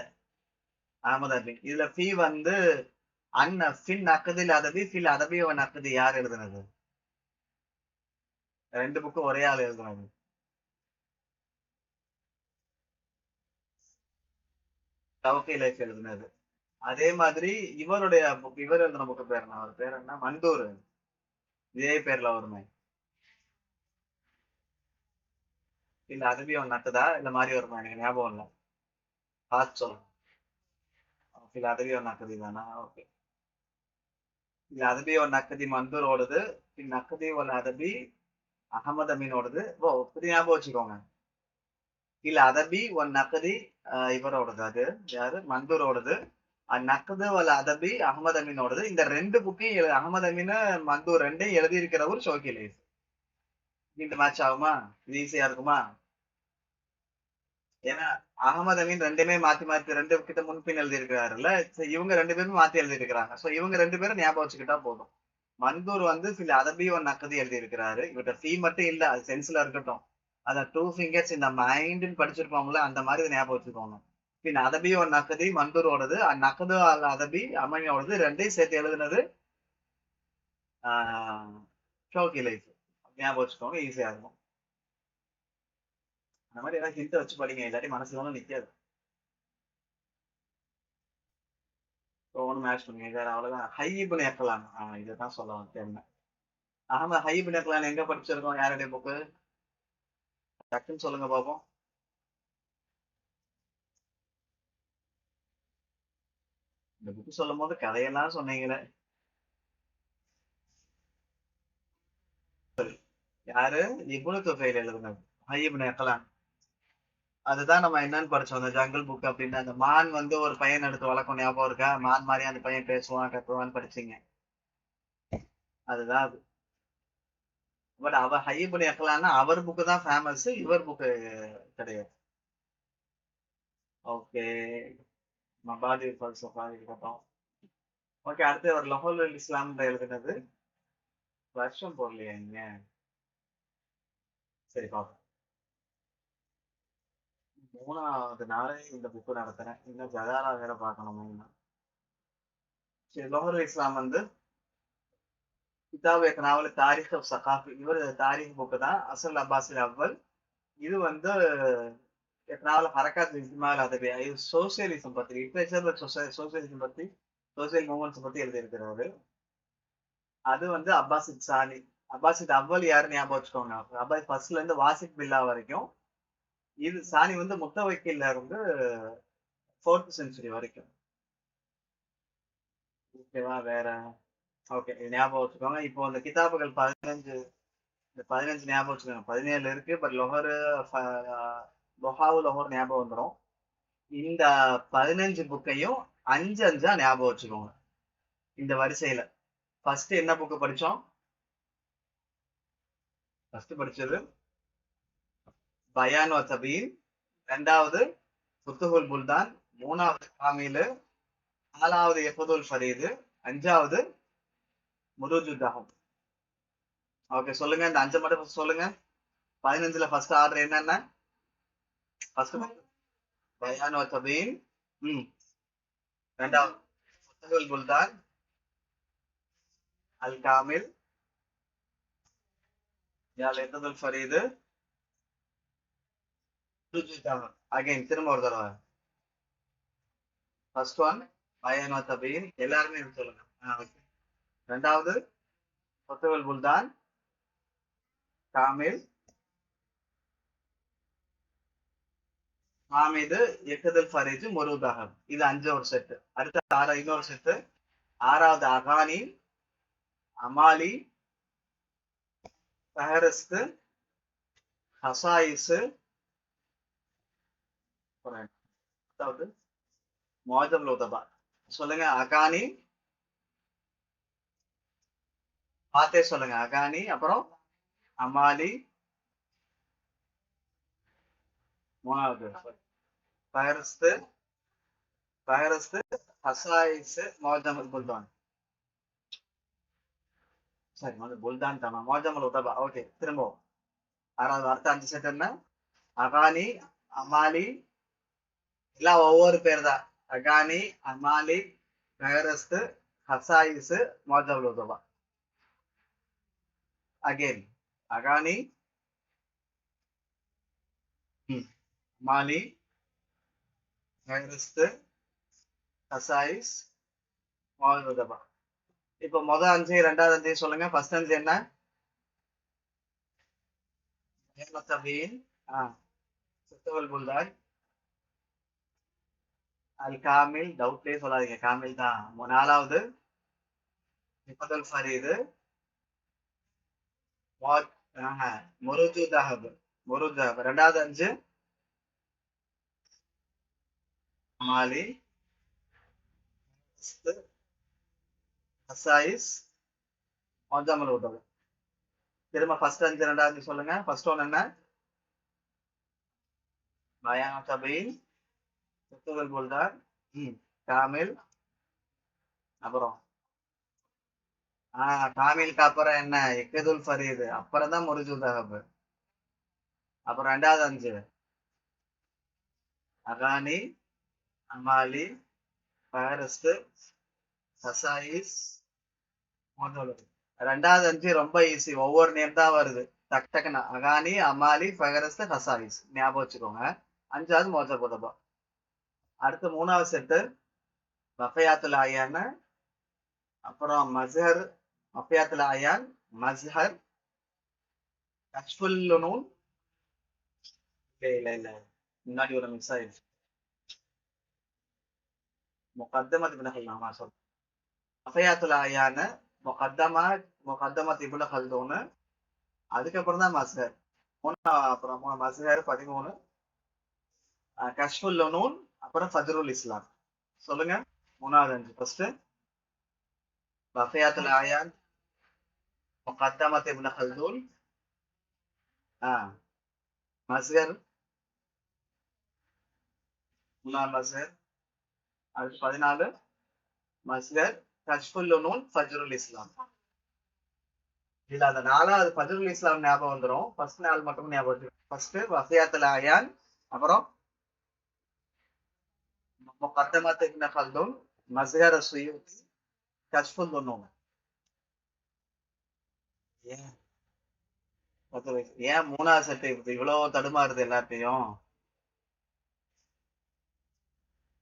அகமது அபி இதுல ஃபீ வந்து ஃபில் நக்குதில் அதபி ஃபில் அதபி நக்குது யார் எழுதுனது? ரெண்டு புக்கும் ஒரே ஆள் எழுதுனது. தவக்கையிலேக்கு எழுதுனது. அதே மாதிரி இவருடைய புக், இவர் எழுதின புக்கு பேர் என்ன? அவர் பேர் என்ன? மண்டூர். இதே பேர்ல வருமே. இல்ல அதுபி ஒன் நக்குதா இல்ல மாதிரி வருமா எனக்கு ஞாபகம் இல்லை. பார்த்து சொல்லுங்க. இல்ல அதுபி ஒன் நக்குதி தானா? ஓகே. இல்ல அதுபி ஒன் நக்குதி மந்தூர் ஓடுது. நக்குதி ஒன் அதபி அகமது அமீன் ஓடுது. ஓ இப்படி ஞாபகம் வச்சுக்கோங்க. இல்ல அதபி ஒன் நக்குதி இவரோடது. அது யாரு மந்தூரோடது. நக்குது வல்ல அதபி அகமது அமீனோடது. இந்த ரெண்டு புக்கையும் அகமது அமீன் மந்தூர் ரெண்டையும் எழுதி இருக்கிறவர் ஷோக்கில். இந்த மேட்ச் ஆகுமா? இது ஈஸியா இருக்குமா? ஏன்னா அகமது அமீன் ரெண்டுமே மாத்தி மாத்தி ரெண்டு கிட்ட முன்பின் எழுதி இருக்கிறாருல்ல. இவங்க ரெண்டு பேரும் மாத்தி எழுதி இருக்கிறாங்க. சோ இவங்க ரெண்டு பேரும் ஞாபகம் வச்சுக்கிட்டா போதும். மன்தூர் வந்து சில அதபி ஒன் நக்கதி எழுதி இருக்கிறாரு. இவர்கிட்ட சி மட்டும் இல்ல, அது சென்ஸ்ல இருக்கட்டும். அத டூ ஃபிங்கர்ஸ் இந்த மைண்ட்னு படிச்சிருப்போம்ல, அந்த மாதிரி ஞாபகம் வச்சுக்கோங்க. பின் அதபி ஒன் நக்கதி மன்தூரோடது, நக்கது அதபி அமனியோடது ரெண்டையும் சேர்த்து எழுதுனது ஷோக்கி லைஃப். ஞாபகம் வச்சுக்கோங்க, ஈஸியா இருக்கும். அந்த மாதிரி ஏதாவது ஹிண்ட் வச்சு படிங்க, இல்லாட்டி மனசுல ஒன்றும் நிக்காது. ஒன்று மேட்ச் பண்ணுங்க. வேற அவ்வளவுதான். ஹைபுன் ஏக்கலாம். இதைதான் சொல்ல வந்தேன். ஆமா, ஹைபுன் ஏக்கலாம் எங்க படிச்சிருக்கோம்? யாருடைய புக்கு? டக்குன்னு சொல்லுங்க பாப்போம். இந்த புக்கு சொல்லும் போது கதையெல்லாம் சொன்னீங்களே. யாரு? இப்னு துஃபைல் எழுதுனது ஹைபுன் ஏக்கலாம். அதுதான் நம்ம என்னன்னு படிச்சோம், அந்த ஜங்கிள் புக் அப்படின்னு. அந்த மான் வந்து ஒரு பையன் எடுத்து வளர்க்கும், ஞாபகம் இருக்கா? மான் மாதிரி அந்த பையன் பேசுவான் கத்துவான்னு படிச்சீங்க. அதுதான் அது. பட் அவர் ஹைபுன் ஏக்கலாம்னா அவர் புக்கு தான் ஃபேமஸ், இவர் புக்கு கிடையாது. ஓகே. மபாதி பல்சஃபா இருக்கட்டும். ஓகே, அடுத்து அவர் லஹோல் இஸ்லாம் எழுதுனது. வருஷம் போடலையா இங்க? சரி பாப்போம். 3வது நாளே இந்த புக்கு நடத்துறேன். இன்னும் ஜதாரா வேற பார்க்கணும். சரி, லஹோல் இஸ்லாம் வந்து கிதாப் एक नावल तारीख ऑफ सकाफी. இவர் தாரிக் புக்கு தான். அசல் அப்பாசில் அவ்வல். இது வந்து एक नावल ஹரகாத் இஜ்மால் அதபி. இது சோசியலிசம் பத்தி, லிட்ரேச்சர் சோசியலிசம் பத்தி, சோசியல் மூவ்மெண்ட்ஸ் பத்தி எழுதியிருக்கிறாரு. அது வந்து அப்பாசித் சானி. அப்பாசித் அவ்வல் யாரு ஞாபகம் வச்சுக்கோங்க. அப்பாஸ் ஃபர்ஸ்ட்ல இருந்து வாசிக் பில்லா வரைக்கும். இது சானி வந்து முத்தவக்கில்ல இருந்து 4th செஞ்சுரி வரைக்கும். ஓகேவா? வேற ஓகே, ஞாபகம் வச்சுக்கோங்க. இப்போ அந்த கிதாபுகள் 15, இந்த 15 ஞாபகம் வச்சுக்கோங்க. 17 இருக்கு. பட் லொஹரு லொஹாவு லொஹர் ஞாபகம் வந்துடும். இந்த 15 புக்கையும் 5 5 ஞாபகம் வச்சுக்கோங்க. இந்த வரிசையில ஃபர்ஸ்ட் என்ன புக்கு படிச்சோம்? ஃபர்ஸ்ட் படிச்சது பயான் வ தபீன். ரெண்டாவது ஃபுத்துஹுல் புல்தான். மூணாவது காமிலு. நாலாவது எஃபதுல் ஃபரீது. அஞ்சாவது முருஜுத்தகம். ஓகே, சொல்லுங்க. இந்த 5 மட்டும் first சொல்லுங்க. 15ல ஃபர்ஸ்ட் ஆர்டர் என்னென்ன? ஃபர்ஸ்ட் பயான் வ தபீன். ரெண்டாவது ஃபுத்துஹுல் புல்தான், அல் காமில், யால் எஃபதுல் ஃபரீது, முருஜுத்தகம். அகைன் திரும்ப ஒரு தடவை. ஃபர்ஸ்ட் ஒன் பயான் வ தபீன். எல்லாருமே சொல்லுங்க. ஓகே. ரெண்டாவது ஃபுத்துஹுல் புல்தான், காமில், ஹாமிது, எக்குதல் ஃபரீஜ், முருதகம். இது 5 ஒரு செட். அடுத்த இன்னொரு செட்டு. ஆறாவது அகானி, அமாலி, ஃபஹரிஸ்து, ஹசாயிசு, அதாவது மோஜம் லோதபா. சொல்லுங்க. அகானி பார்த்தே சொல்லுங்க. அகானி, அப்புறம் அமாலி, மூணாவது ஃபஹரிஸ்து, ஹசாயிசு, மோஜம் புல்தான். சரி, புல்தான் தானா? மோஜம் லோதபா. ஓகே, திரும்ப ஆறாவது. அடுத்த 5 செட் என்ன? அகானி, அமாலி, எல்லாம் ஒவ்வொரு பேர் தான். அகானி, அமாலி, ஃபஹரிஸ்து, ஹசாயிசு, மோஜம் லோதபா. அகைன் அகானி, மாலி, ஃபஹரிஸ்து, ஹசாயிஸ், மோஜம் லோதபா. இப்போ முதல் 5 ரெண்டாவது 5 சொல்லுங்க. ஃபர்ஸ்ட் 5 என்ன? தபீன், ஆ சுத்தவல் புல்தான். அல் காமில், டவுட்லயே சொல்லாதீங்க, காமில் தான். 4வது நிபதல் ஃபரீது. வாட் முருஜு தஹப். முருஜு தஹப். 2வது 5 மாலி, ஹசாயிஸ், மொஜமல் உதவு. திரும்ப ஃபர்ஸ்ட் 5 2வது சொல்லுங்க. ஃபர்ஸ்ட் ஒன் என்ன? பயான் தபீன், சுத்தவல் புல்தான், காமில், அப்புறம் காமிலுக்கு அப்புறம் என்ன? இக்கதுல் ஃபரீது, அப்புறம் தான் முருஜு தஹப். அப்புறம் 2வது 5 அகானி, அமாலி, ஃபஹரிஸ்து, ஹசாயிஸ், மொஜமல். 2வது 5 ரொம்ப ஈஸி. ஒவ்வொரு நேம் தான் வருது. டக் டக்குன்னு அகானி, அமாலி, ஃபஹரிஸ்து, ஹசாயிஸ் ஞாபகம் வச்சுக்கோங்க. 5வது மோஜ புதபா. அடுத்து 3வது செட்டு வஃபயாத்துல் ஆயான், அப்புறம் மஸ்ஹர். வஃபயாத்துல் ஆயான், மஸ்ஹர், கஷ்ஃபுல் லுனூன். இல்ல முன்னாடி ஒரு மிஸ் ஆயிடுச்சு. முகத்தமத் இப்னு ஹல்தூன். சொல்றேன். வஃபயாத்துல் ஆயான், முகத்தமத் இப்னு ஹல்தூன், அதுக்கப்புறம் தான் மஸ்ஹர். அப்புறம் மஸ்ஹர் 13, கஷ்ஃபுல் லுனூன், அப்புறம் ஃபஜ்ருல் இஸ்லாம். சொல்லுங்க. 3வது 5 ஃபர்ஸ்ட் வஃபயாத்துல் ஆயான், முகத்தமத் இப்னு ஹல்தூன், மஸ்ஹர், 3வது மஸ்ஹர். அடுத்து 14 மஸ்ஹர், கஷ்ஃபுல் லுனூன், ஃபஜ்ருல் இஸ்லாம். இல்ல அந்த 4வது ஃபஜ்ருல் இஸ்லாம் ஞாபகம் வந்துரும். ஃபர்ஸ்ட் 4 மட்டும் ஞாபகம் வச்சுக்கோங்க. ஃபர்ஸ்ட் வஃபயாத்துல் ஆயான், அப்புறம் முகத்தமத் இப்னு ஹல்தூன், மஸ்ஹர் சுயூத்தி, கஷ்ஃபுல் லுனூன். ஏன் ஏன் 3வது செட்டு இவ்வளவு தடுமாறுது எல்லாத்தையும்?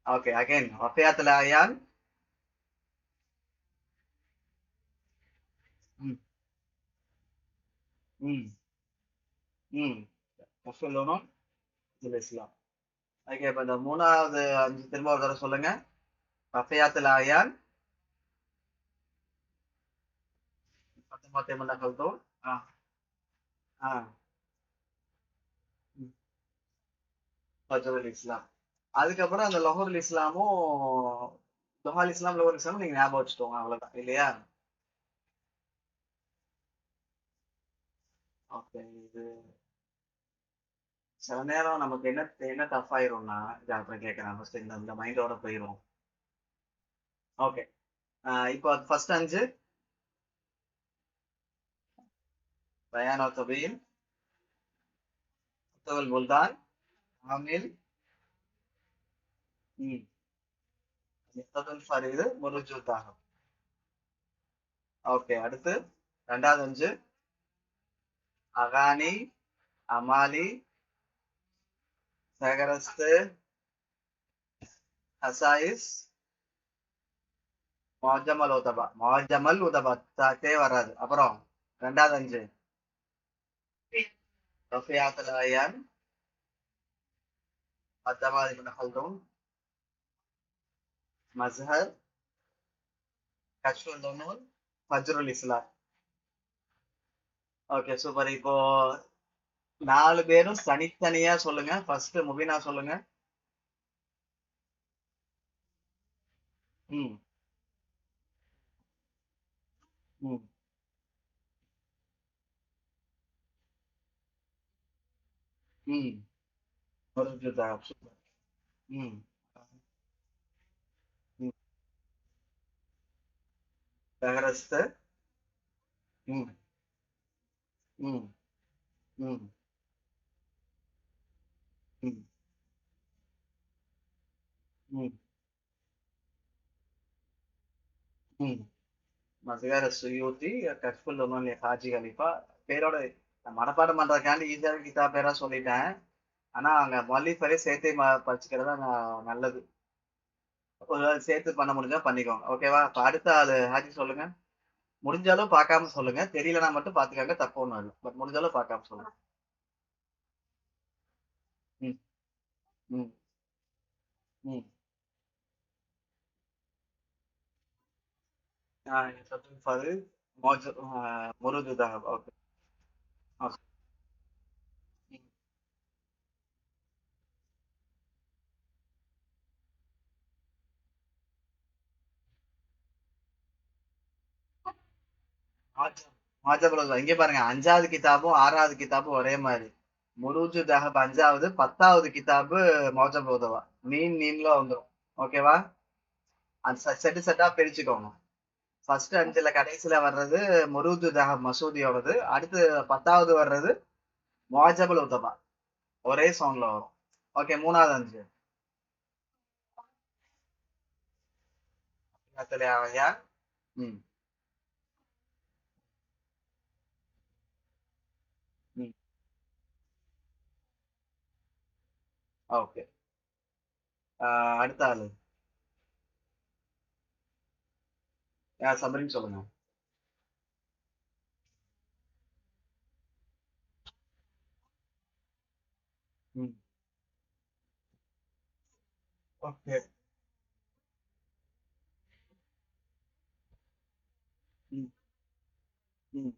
ஓகே, அகைன் வஃபயாத்துல் ஆயான், ம் ம் ம் கஷ்ஃபுல் லுனூன், ஃபஜ்ருல் இஸ்லாம். ஓகே, இப்ப இந்த 3வது 5 திரும்ப ஒரு தடவை சொல்லுங்க. வஃபயாத்துல் ஆயான், முகத்தமத் இப்னு ஹல்தூன், ஆ ஆ ம், ஃபஜ்ருல் இஸ்லாம். அதுக்கப்புறம் அந்த லொஹருல் இஸ்லாமும், லொஹால் இஸ்லாம், லொஹருல் இஸ்லாமும் நீங்க ஞாபகம் வச்சுக்கோங்க. அவ்வளவுதான் இல்லையா? ஓகே. இது சில நேரம் நமக்கு என்ன என்ன டஃப் ஆயிரும்னா, இது அப்புறம் கேட்கறேன். ஃபர்ஸ்ட் இந்த மைண்டோட போயிரும். ஓகே. இப்போ ஃபர்ஸ்ட் 5 பயான் தபீன், முத்தவல் புல்தான், ஆமில், முத்தவல் ஃபரீது, முருஜு தாகம். ஓகே. அடுத்து 2வது 5 அகானி, அமாலி, ஃபஹரிஸ்து, ஹசாயிஸ், மொஜமல் உதபா தே வராது. அப்புறம் 2வது 5 வஃபயாத்துல் ஆயான், முகத்தமத் இப்னு ஹல்தூன், மஸ்ஹர், கஷ்ஃபுல் லுனூன், ஃபஜ்ருல் இஸ்லாம். Okay, super. இப்போ 4 பேரும் தனித்தனியா சொல்லுங்க. ஃபர்ஸ்ட் முபினா சொல்லுங்க. ம் ம் ம் முருஜு தாகம். சூப்பர். ம் ம் ஃபஹரிஸ்து. ம் ம் ம் ம் ம் ம் மஸ்ஹர் சுயூத்தி, கஷ்ஃபுல் லுனூன் ஹாஜி கலீஃபா. பேரோட நான் மனப்பாடம் பண்றதுக்காண்டி ஈஸியான கிதாப் பேரா சொல்லிட்டேன். ஆனா அங்க மொழி பேரே சேர்த்து படிச்சுக்கிறது நல்லது. ஒரு சேர்த்து பண்ண முடிஞ்சா பண்ணிக்கோங்க. ஓகேவா? இப்ப அடுத்த ஆளு ஹாஜி சொல்லுங்க. முடிஞ்சாலும் பார்க்காம சொல்லுங்க. தெரியலனா மட்டும் பார்த்துக்கங்க. தப்பு ஒண்ணும் இல்ல. பட் முடிஞ்சாலும் பார்க்காம சொல்லுங்க. ம். ம். சத்துல் ஃபாது முருது தஹப். ஓகே. ஓகே. ம். மாஜபுல் இங்க பாருங்க, 5வது கிதாபும் 6வது கிதாபும் ஒரே மாதிரி. முருஜு தஹப் 5வது, 10வது கிதாபு மௌஜபுல் நீன் நீன்ல வந்துரும். ஓகேவா? அந்த செட்டு செட்டா பிரிச்சுக்கோங்க. ஃபர்ஸ்ட் 5ல கடைசியில வர்றது முருது தஹப் மசூதியோடது. அடுத்து 10வது வர்றது முவாஜபுல் உத்தபா. ஒரே சவுண்ட்ல வரும். ஓகே, 3வது 5. யார்? ம். ம். ஓகே. அடுத்த ஆளு. யார்? சபரின்னு சொல்லுங்க. ம். ஓகே. ம். ம்.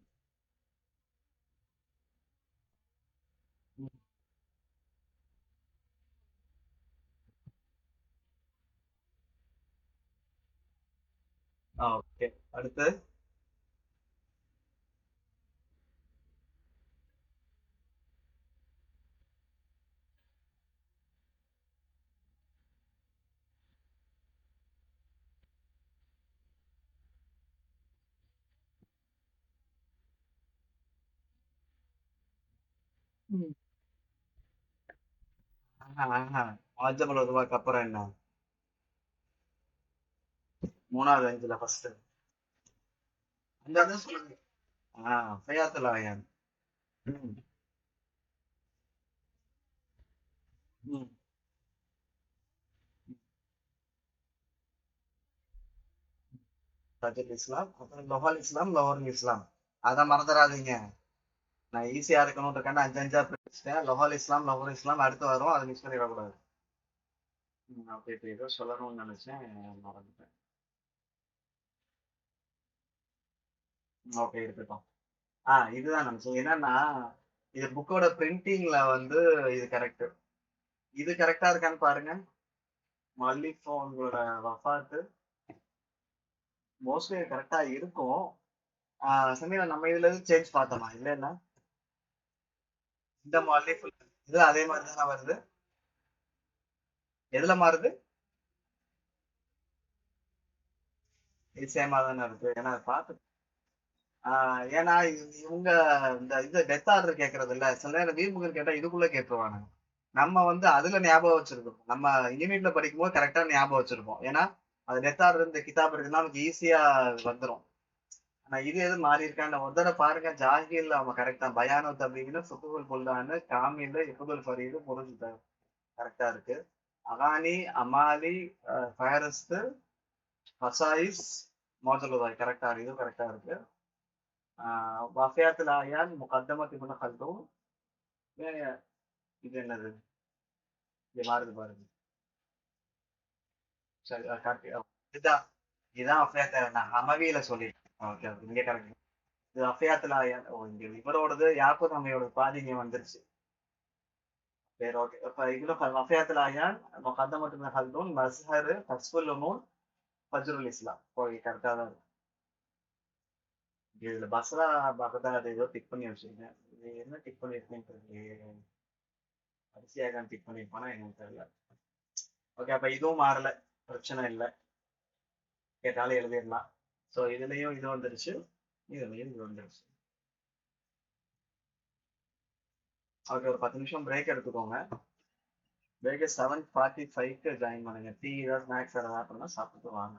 ம். ஓகே. அடுத்து. ம். முவாஜபுல் உத்தபாக்கு அப்புறம் என்ன? 3வது 5ல ஃபர்ஸ்ட். அந்த தான் சொல்லுங்க. ஃபயாத்துல் ஆயான். ம். ம். தஜுல் இஸ்லாம், அப்புறம் லொஹால் இஸ்லாம், லோஹருல் இஸ்லாம். அத மறந்துடாதீங்க. நான் ஈஸியா இருக்கணும்ன்றக்காண்டி 5 5 பிரிச்சுட்டேன். லொஹால் இஸ்லாம், லோஹர் இஸ்லாம் அடுத்து வரும். அதை மிஸ் பண்ணிடக்கூடாது. அப்படி இப்ப ஏதோ சொல்லணும்னு நினைச்சேன், மறந்துட்டேன். ஓகே, இருக்கட்டும். இதுதான் நினைச்சேன். என்னன்னா, இது புக்கோட பிரிண்டிங்ல வந்து இது கரெக்ட். இது கரெக்டா இருக்கான்னு பாருங்க. மல்லிக் உங்களோட வஃபாத்து மோஸ்ட்லி கரெக்டா இருக்கும். சமீபம் நம்ம இதுல இருந்து சேஞ்ச் பார்த்தோமா? இல்லைன்னா இந்த மல்லிக் இது அதே மாதிரி தானே வருது. எதுல மாறுது? இது சேமா தானே இருக்கு. ஏன்னா பார்த்து ஏன்னா இவங்க இந்த இது டெத் ஆர்டர் கேட்கறது இல்ல. சில நேரம் வீம்புகள் கேட்டா இதுக்குள்ள கேட்டுருவாங்க. நம்ம வந்து அதுல ஞாபகம் வச்சிருக்கோம். நம்ம இன்ஜினியரிங்ல படிக்கும்போது கரெக்டா ஞாபகம் வச்சிருப்போம். ஏன்னா அது டெத் ஆர்டர் இந்த கிதாப் இருக்குன்னா நமக்கு ஈஸியா வந்துடும். ஆனா இது எது மாறி இருக்கான்னு ஒரு தடவை பாருங்க. ஜாகில் அவங்க கரெக்டா பயானோ தபின்னு சுகுல் புல்தான்னு காமில இப்புகுல் ஃபரீது புரிஞ்சு கரெக்டா இருக்கு. அகானி அமாலி ஃபயரஸ்து ஹசாயிஸ் மோஜலுதாய் கரெக்டா இருக்கு. இது கரெக்டா இருக்கு. வாஃபியாத்துல் ஆயான் முகத்தமத் இப்னு கல்தூன். இது என்னது? இது மாறுது பாருங்க. சரி, கார்த்தி. இதுதான் இதுதான் அஃபியாத்த நான் ஹமவியில சொல்லிட்டேன். ஓகே, இங்க கரெக்ட். இது அஃபியாத்துல இங்க இவரோடது யாக்கும் நம்மளோட பாதி இங்க வந்துருச்சு. சரி, ஓகே. இப்ப இதுல அஃபியாத்துல ஆயான் முகத்தமத் இப்னு கல்தூன் மஸ்ஹர் ஃபஸ்ஃபுல் உமூன் ஃபஜ்ருல் இஸ்லாம். ஓகே, கரெக்டா தான் இருக்கு. இதுல பஸ்ரா பகதாத் ஏதோ டிக் பண்ணி வச்சிருக்கேன். இது என்ன டிக் பண்ணிருக்கேன்னு தெரியல. அரிசியாக டிக் பண்ணிருப்பானா என்னன்னு தெரியல. ஓகே, அப்ப இதுவும் மாறல. பிரச்சனை இல்லை. கேட்டாலும் எழுதிடலாம். ஸோ இதுலயும் இது வந்துருச்சு. இதுலயும் இது வந்துருச்சு. ஓகே, ஒரு 10 நிமிஷம் பிரேக் எடுத்துக்கோங்க. பிரேக் 7:45க்கு ஜாயின் பண்ணுங்க. டீ ஏதாவது ஸ்நாக்ஸ் ஏதாவது சாப்பிட்டுட்டு வாங்க.